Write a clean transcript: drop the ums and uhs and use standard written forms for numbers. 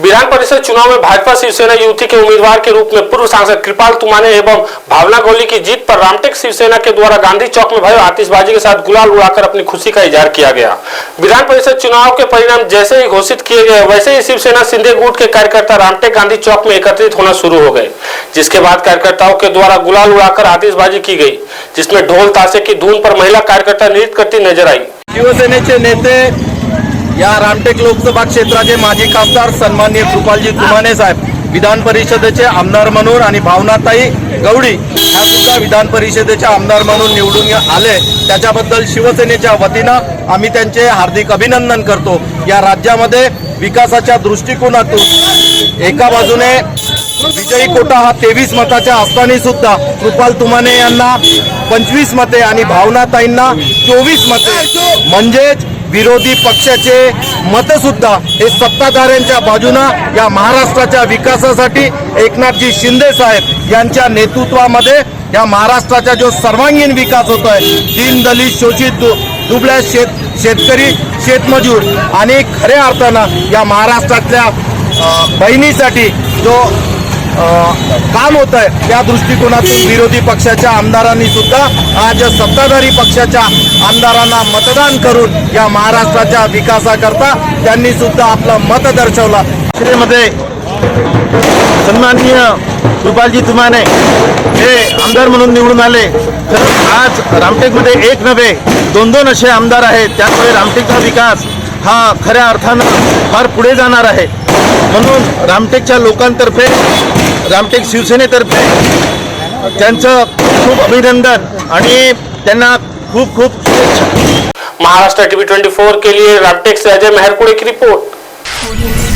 विधान परिषद चुनाव में भाजपा शिवसेना युति के उम्मीदवार के रूप में पूर्व सांसद कृपाल तुमाने एवं भावना गौली की जीत पर रामटेक शिवसेना के द्वारा गांधी चौक में भव्य आतिशबाजी के साथ गुलाल उड़ाकर अपनी खुशी का इजहार किया गया। विधान परिषद चुनाव के परिणाम जैसे ही घोषित किए गए वैसे ही शिवसेना सिंधे गुट के कार्यकर्ता रामटेक गांधी चौक में एकत्रित होना शुरू हो गए, जिसके बाद कार्यकर्ताओं के द्वारा गुलाल उड़ाकर आतिशबाजी की गई, जिसमें ढोल ताशे की धुन पर महिला कार्यकर्ता नृत्य करती नजर आई। शिवसेनेचे नेते या रामटेक लोकसभा क्षेत्राचे माजी खासदार सन्माननीय कृपालजी तुमाने साहेब विधान परिषदेचे आमदार म्हणून आणि भावनाताई गवडी ह्या सुद्धा विधान परिषदेचे आमदार म्हणून निवडून आले, त्याच्याबद्दल शिवसेनेच्या वतीनं आम्ही त्यांचे हार्दिक अभिनंदन करतो। या राज्यामध्ये विकासाच्या दृष्टिकोनातून एका बाजूने विजयी कोटा हा 23 मताच्या असताना सुद्धा कृपाल तुमाने यांना 25 मते आणि भावनाताईंना 24 मते म्हणजेच विरोधी पक्षाचे मत सुद्धा हे सत्ताधाऱ्यांच्या बाजूने या महाराष्ट्राच्या विकासासाठी एकनाथजी शिंदे साहेब यांच्या नेतृत्वामध्ये या महाराष्ट्राचा जो सर्वांगीण विकास होतोय, दीन दलित शोषित दुबळ्या शेतकरी शेतमजूर आणि खऱ्या अर्थानं या महाराष्ट्रातल्या बहिणीसाठी जो काम होत आहे त्या दृष्टिकोनातून विरोधी पक्षाच्या आमदारांनी सुद्धा आज सत्ताधारी पक्षाच्या आमदारांना मतदान करून या महाराष्ट्राच्या विकासाकरता त्यांनी सुद्धा आपलं मत दर्शवलं। मध्ये सन्माननीय कृपालजी तुमाने हे आमदार म्हणून निवडून आले, तर आज रामटेकमध्ये एक नव्हे दोन असे आमदार आहेत, त्यामुळे रामटेकचा विकास हा खऱ्या अर्थानं फार पुढे जाणार आहे। म्हणून रामटेकच्या लोकांतर्फे रामटेक शिवसेनेतर्फे त्यांचं खूप अभिनंदन आणि त्यांना खूप खूप शुभेच्छा। महाराष्ट्र टीवी 24 के लिए रामटेक से अजय मेहरकुड़े की रिपोर्ट।